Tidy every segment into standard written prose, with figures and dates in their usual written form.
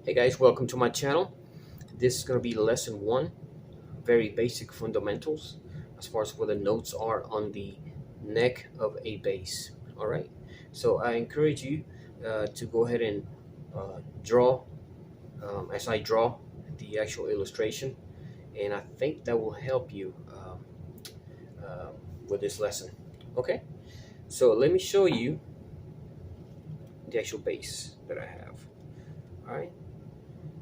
Hey guys, welcome to my channel. This is going to be lesson 1, very basic fundamentals as far as where the notes are on the neck of a bass. Alright, so I encourage you to go ahead and draw as I draw the actual illustration, and I think that will help you with this lesson. Okay, so let me show you the actual bass that I have. Alright,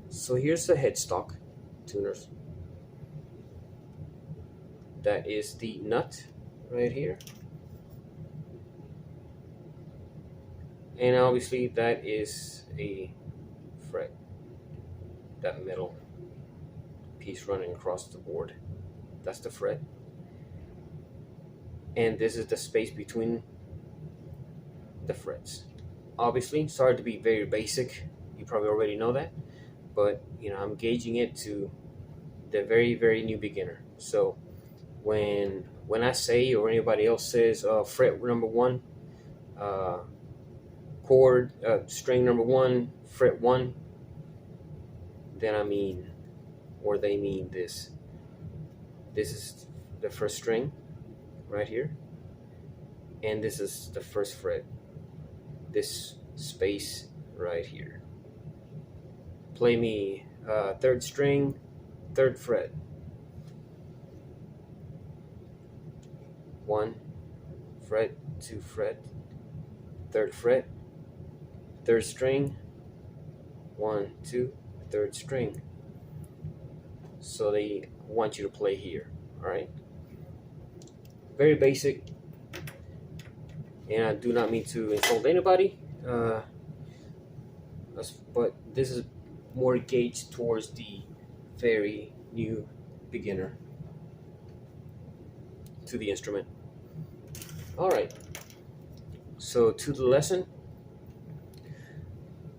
so here's the headstock tuners. That is the nut right here, and obviously that is a fret, that middle piece running across the board, that's the fret, and this is the space between the frets. Obviously, sorry to be very basic, you probably already know that, but I'm gauging it to the very new beginner. So when I say, or anybody else says, fret number 1, chord, string number 1, fret 1, then I mean, or they mean this. This is the first string right here, and this is the first fret, this space right here. Play me 3rd string, 3rd fret, 1 fret, 2 fret, 3rd fret, 3rd string, 1, 2, 3rd string. So they want you to play here. All right, very basic, and I do not mean to insult anybody, but this is more gauged towards the very new beginner to the instrument. All right, so to the lesson.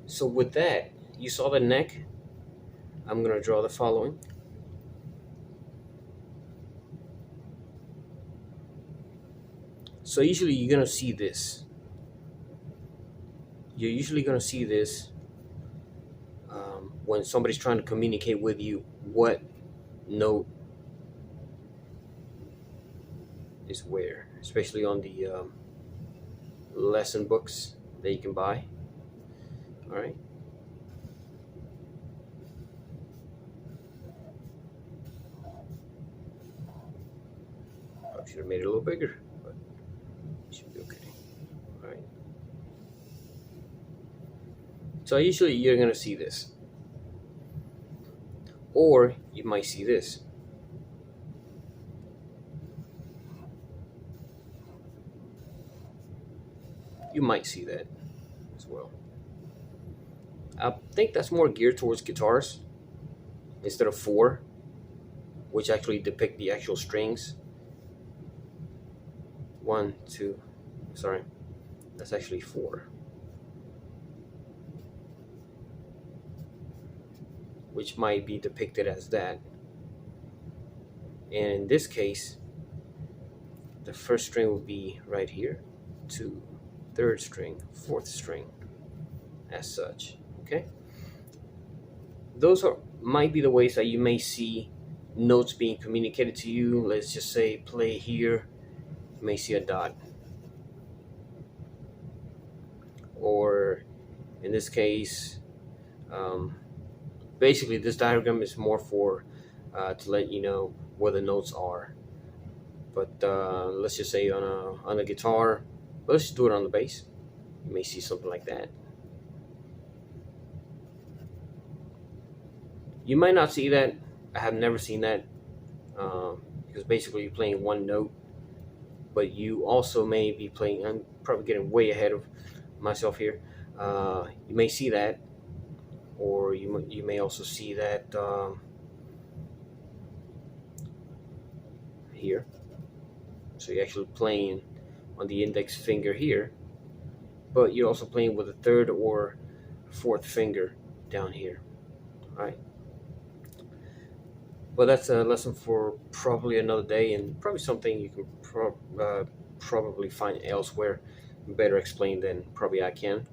So with that, you saw the neck. I'm going to draw the following. So usually you're going to see this. You're usually going to see this when somebody's trying to communicate with you what note is where, especially on the lesson books that you can buy. All right. Probably should have made it a little bigger, but it should be okay. All right. So usually you're going to see this, or you might see this. You might see that as well. I think that's more geared towards guitars instead of 4, which actually depict the actual strings. 1, 2, sorry, that's actually 4, which might be depicted as that. And in this case, the first string will be right here, 2, 3rd string, 4th string, as such. Okay, those might be the ways that you may see notes being communicated to you. Let's just say play here, you may see a dot, or in this case, basically this diagram is more for to let you know where the notes are. But let's just say on a guitar, let's just do it on the bass, you may see something like that. You might not see that. I have never seen that, because basically you're playing one note, but you also may be playing, I'm probably getting way ahead of myself here. You may see that, or you may also see that here. So you're actually playing on the index finger here, but you're also playing with a 3rd or 4th finger down here. All right. But that's a lesson for probably another day, and probably something you can probably find elsewhere better explained than probably I can.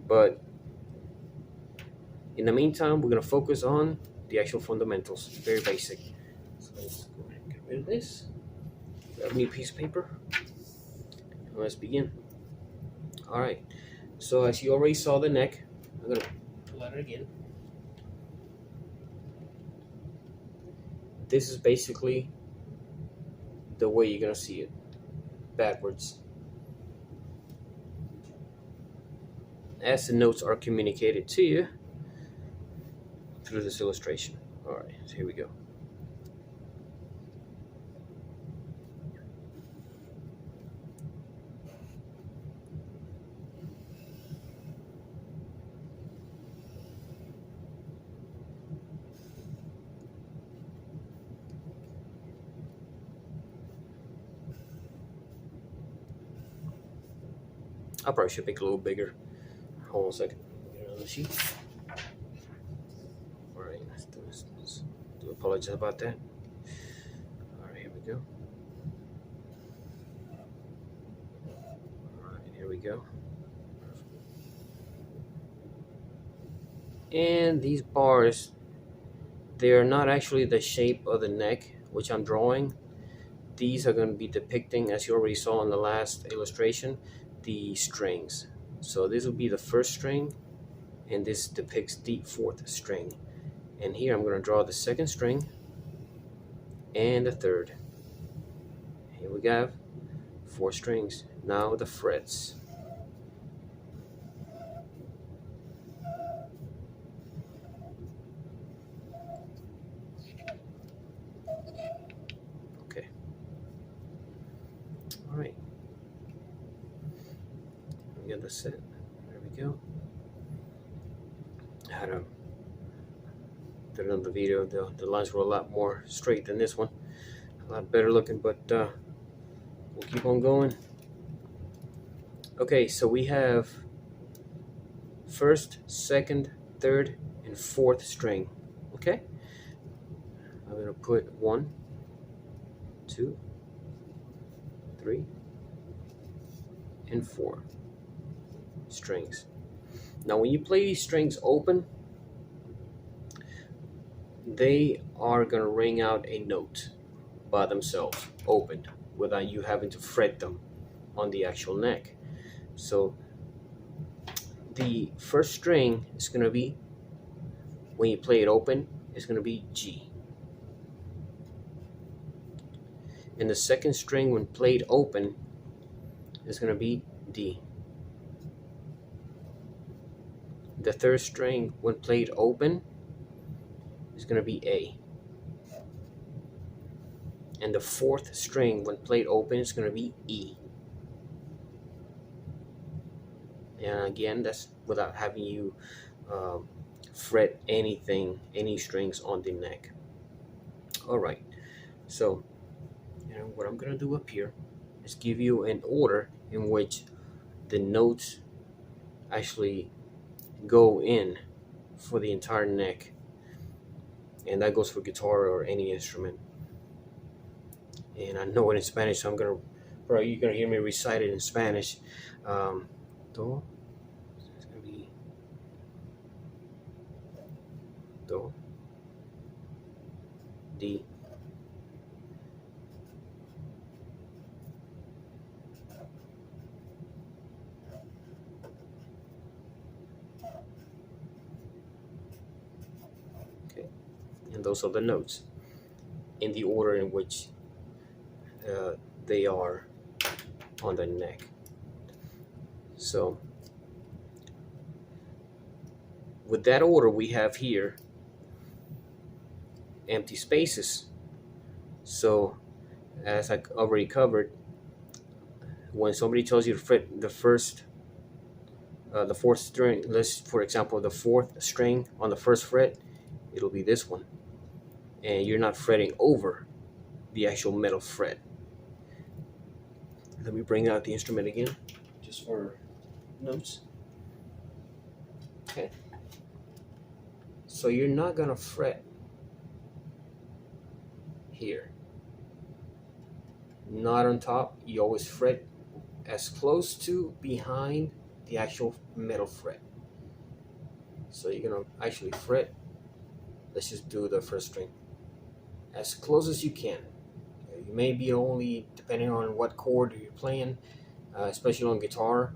But In the meantime, we're going to focus on the actual fundamentals, very basic. So let's go ahead and get rid of this. Grab a new piece of paper. And let's begin. All right. So as you already saw the neck, I'm going to pull out it again. This is basically the way you're going to see it, backwards. As the notes are communicated to you through this illustration. All right, so here we go. I probably should make it a little bigger. Hold on a second. Get another sheet. All right, let's do this. Do apologize about that. All right, here we go. All right, here we go. And these bars, they are not actually the shape of the neck, which I'm drawing. These are going to be depicting, as you already saw in the last illustration, the strings. So this will be the first string, and this depicts the fourth string. And here I'm going to draw the second string and the third. Here we have 4 strings. Now the frets. Okay. All right. We got the set. There we go. I had did another video. The lines were a lot more straight than this one. A lot better looking, but we'll keep on going. Okay, so we have first, second, third, and fourth string. Okay, I'm gonna put 1, 2, 3, and 4 strings. Now when you play these strings open, they are gonna ring out a note by themselves, opened, without you having to fret them on the actual neck. So the first string is going to be, when you play it open, it's going to be G. And the second string, when played open, is going to be D. The third string, when played open, is going to be A. And the fourth string, when played open, is going to be E. And again, that's without having you fret anything, any strings on the neck. All right, so what I'm gonna do up here is give you an order in which the notes actually go in for the entire neck, and that goes for guitar or any instrument. And I know it in Spanish, so you're gonna hear me recite it in Spanish. Do. It's gonna be Do, D, okay, and those are the notes in the order in which they are on the neck. So with that order, we have here empty spaces. So as I already covered, when somebody tells you to fret the fourth string, for example, the fourth string on the first fret, it'll be this one, and you're not fretting over the actual metal fret. Let me bring out the instrument again, just for notes. Okay. So you're not gonna fret here. Not on top. You always fret as close to behind the actual metal fret. So you're gonna actually fret. Let's just do the first string as close as you can. You may be only, depending on what chord you're playing, especially on guitar,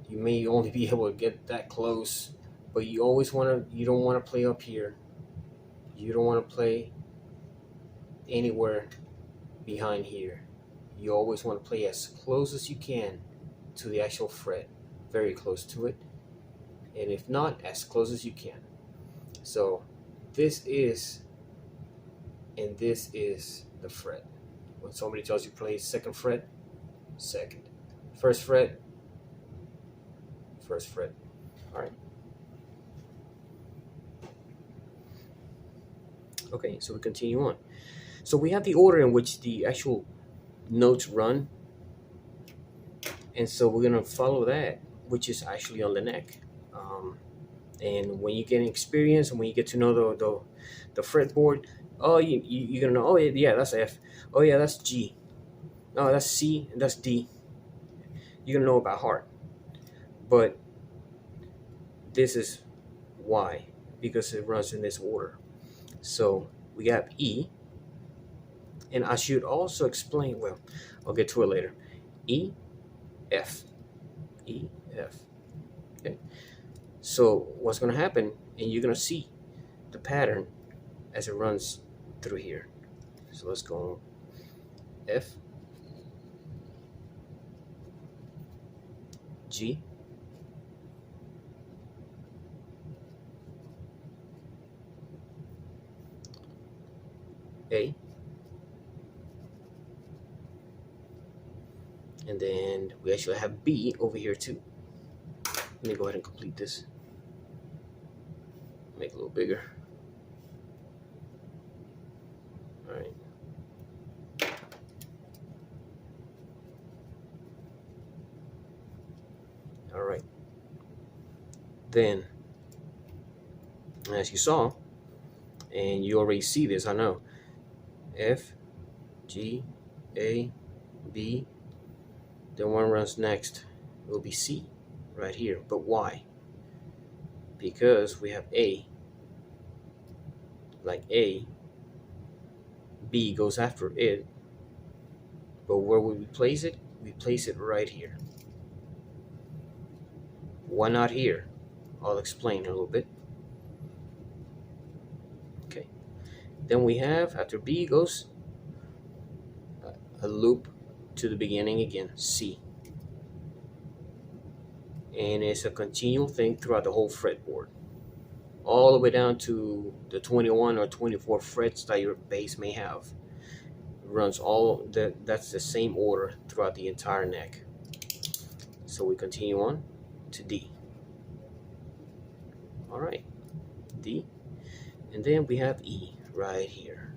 you may only be able to get that close, but you always you don't want to play up here. You don't want to play anywhere behind here. You always want to play as close as you can to the actual fret, very close to it, and if not, as close as you can. So this is, and this is the fret. When somebody tells you play second fret, second, first fret, first fret. All right. Okay, so we continue on. So we have the order in which the actual notes run, and so we're gonna follow that, which is actually on the neck. And when you get experience and when you get to know the fretboard, oh, you're gonna know, oh yeah, that's F. Oh yeah, that's G. Oh, that's C, and that's D. You're gonna know about heart. But this is why, because it runs in this order. So we have E, and I should also explain, well, I'll get to it later. E, F, E, F. Okay. So what's going to happen, and you're going to see the pattern as it runs through here. So let's go F, G, A, and then we actually have B over here too. Let me go ahead and complete this. Make it a little bigger. All right. All right. Then, as you saw, and you already see this, I know, F, G, A, B, then one runs next. It will be C right here. But why? Because we have A, like A, B goes after it, but where would we place it? We place it right here. Why not here? I'll explain in a little bit. Okay. Then we have, after B goes, a loop to the beginning again, C. And it's a continual thing throughout the whole fretboard, all the way down to the 21 or 24 frets that your bass may have. It runs all that's the same order throughout the entire neck. So we continue on to D. All right, D, and then we have E right here.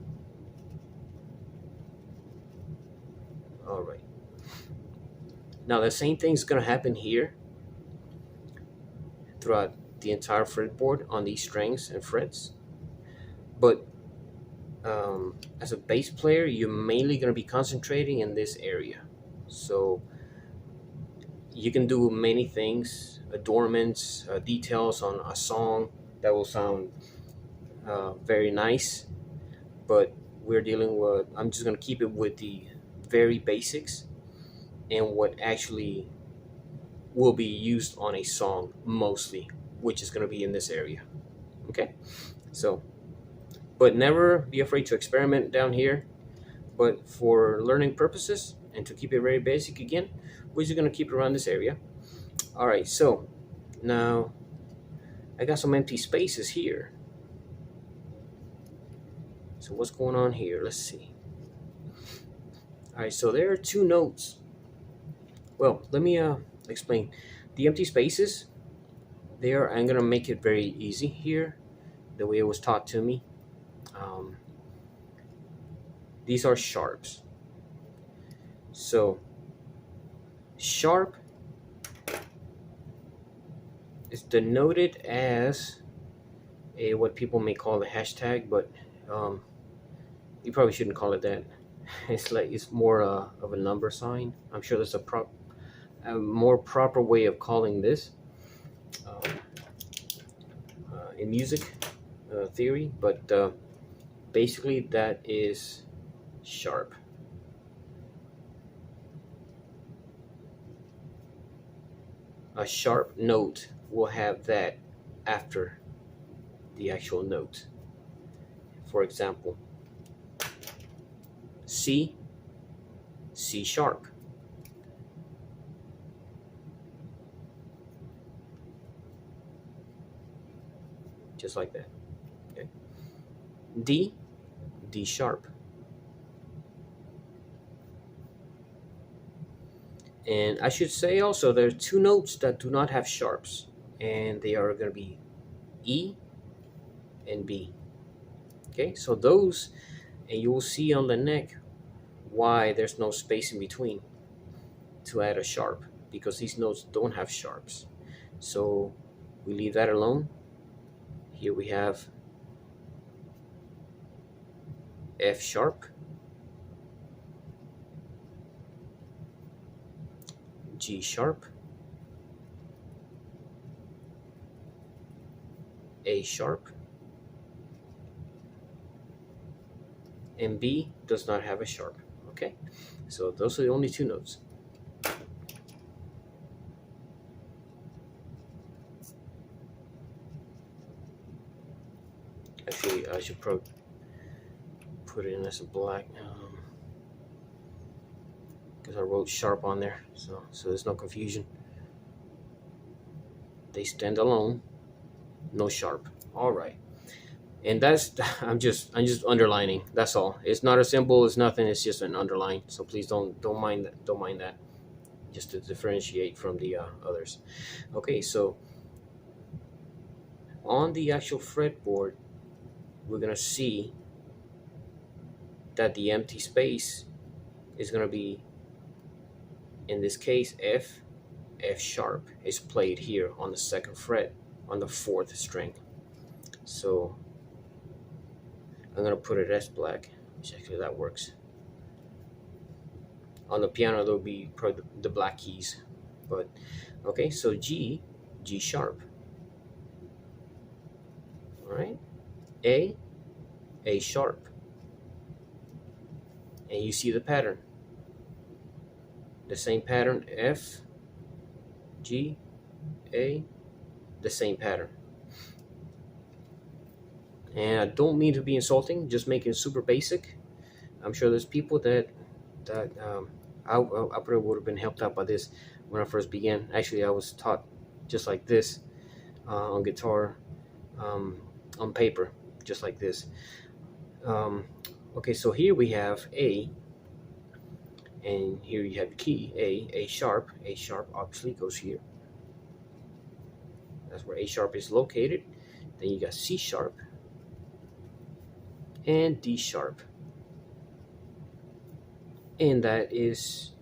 All right. Now the same thing's gonna happen here throughout the entire fretboard on these strings and frets, but as a bass player, you're mainly going to be concentrating in this area. So you can do many things, adornments, details on a song that will sound very nice, but we're dealing with, I'm just going to keep it with the very basics and what actually will be used on a song mostly, which is going to be in this area. Okay, so, but never be afraid to experiment down here. But for learning purposes and to keep it very basic again, we're just going to keep it around this area. All right, so now I got some empty spaces here. So what's going on here? Let's see. All right, so there are two notes. Well, let me explain. The empty spaces there, I'm going to make it very easy here, the way it was taught to me. These are sharps. So sharp is denoted as a what people may call a hashtag, but you probably shouldn't call it that. It's more of a number sign. I'm sure there's a more proper way of calling this. in music theory, but basically that is sharp. A sharp note will have that after the actual note. For example, C, C sharp. Just like that. Okay. D, D sharp. And I should say also there are two notes that do not have sharps, and they are going to be E and B. Okay, so those, and you will see on the neck why there's no space in between to add a sharp, because these notes don't have sharps. So we leave that alone. Here we have F sharp, G sharp, A sharp, and B does not have a sharp. Okay, so those are the only two notes. Actually, I should probably put it in as a black, because I wrote sharp on there, so there's no confusion. They stand alone, no sharp. All right, and that's I'm just underlining. That's all. It's not a symbol. It's nothing. It's just an underline. So please don't mind that. Don't mind that. Just to differentiate from the others. Okay, so on the actual fretboard, we're gonna see that the empty space is gonna be, in this case, F. F sharp is played here on the second fret on the fourth string. So I'm gonna put it as black, which actually that works. On the piano there'll be probably the black keys, but okay. So G, G sharp. All right, A, A sharp, and you see the pattern. The same pattern, F, G, A, the same pattern. And I don't mean to be insulting, just making it super basic. I'm sure there's people that I probably would have been helped out by this when I first began. Actually, I was taught just like this on guitar, on paper, just like this. Okay, so here we have A, and here you have the key A sharp. A sharp obviously goes here. That's where A sharp is located. Then you got C sharp and D sharp, and that is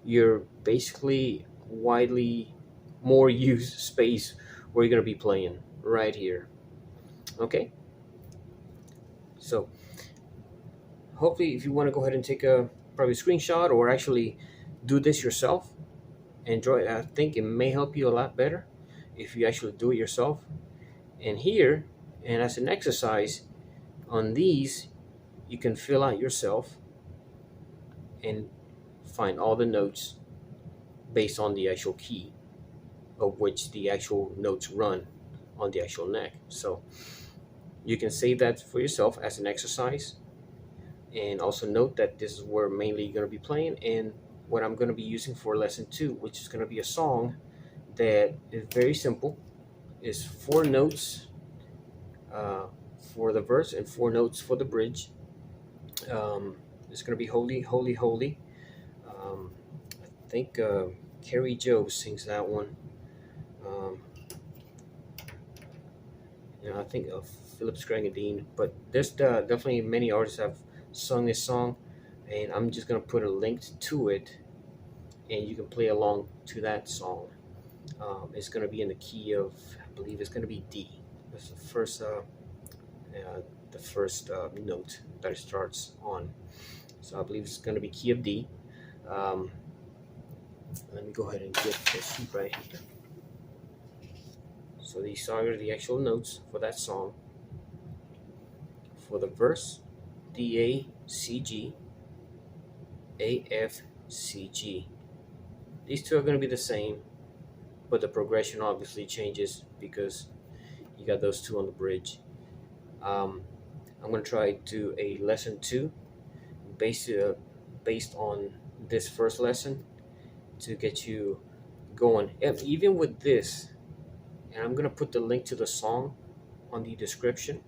your basically widely more used space where you're going to be playing right here. Okay, so hopefully if you want to go ahead and take a probably screenshot or actually do this yourself, enjoy. I think it may help you a lot better if you actually do it yourself. And here, and as an exercise on these, you can fill out yourself and find all the notes based on the actual key of which the actual notes run on the actual neck. So you can save that for yourself as an exercise, and also note that this is where mainly you're going to be playing, and what I'm going to be using for lesson 2, which is going to be a song that is very simple. Is 4 notes for the verse and 4 notes for the bridge. It's going to be Holy, Holy, Holy. I think Carrie Joe sings that one. I think of Philip Scrangadine, but there's definitely many artists have sung this song, and I'm just going to put a link to it, and you can play along to that song. It's going to be in the key of, I believe it's going to be D. That's the first note that it starts on. So I believe it's going to be key of D. Let me go ahead and get this sheet right here. So these are the actual notes for that song. For the verse, D, A, C, G, A, F, C, G. These two are going to be the same, but the progression obviously changes because you got those two on the bridge. I'm going to try to a lesson 2 based on this first lesson to get you going. And even with this, and I'm going to put the link to the song on the description.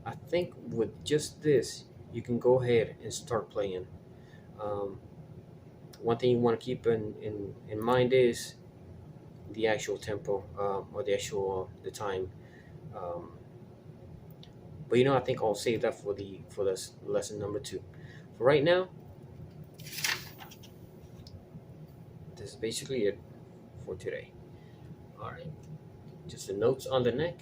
I think with just this, you can go ahead and start playing. Um, one thing you want to keep in mind is the actual tempo, or the actual the time. Um, but I think I'll save that for this lesson number 2. For right now, this is basically it for today. All right, just the notes on the neck.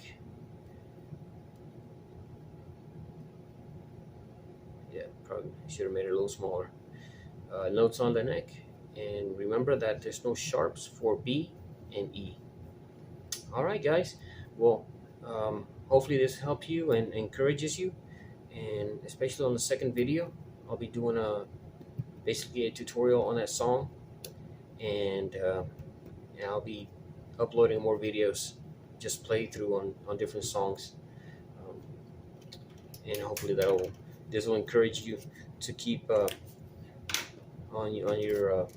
Yeah, probably should have made it a little smaller. Notes on the neck, and remember that there's no sharps for B and E. All right, guys. Well, hopefully this helps you and encourages you, and especially on the second video, I'll be doing basically a tutorial on that song, and I'll be uploading more videos, just play through on different songs, um, and hopefully this will encourage you to keep on your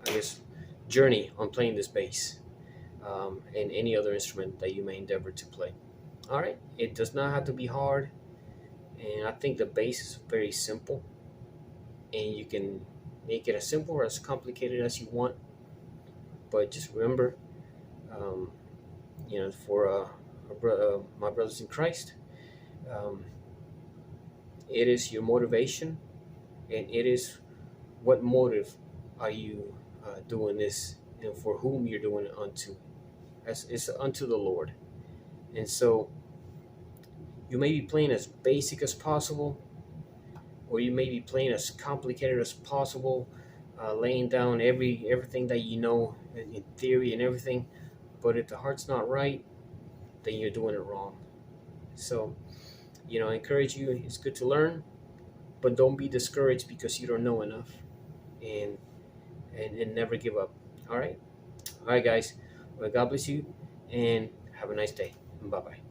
I guess journey on playing this bass, and any other instrument that you may endeavor to play. All right, it does not have to be hard, and I think the bass is very simple, and you can make it as simple or as complicated as you want. But just remember, um, for my brothers in Christ, um, it is your motivation, and it is what motive are you doing this, and for whom you're doing it unto. As it's unto the Lord. And so you may be playing as basic as possible, or you may be playing as complicated as possible, laying down everything that you know in theory and everything. But if the heart's not right, then you're doing it wrong. So, I encourage you. It's good to learn, but don't be discouraged because you don't know enough, and never give up. All right, guys. Well, God bless you, and have a nice day. Bye bye.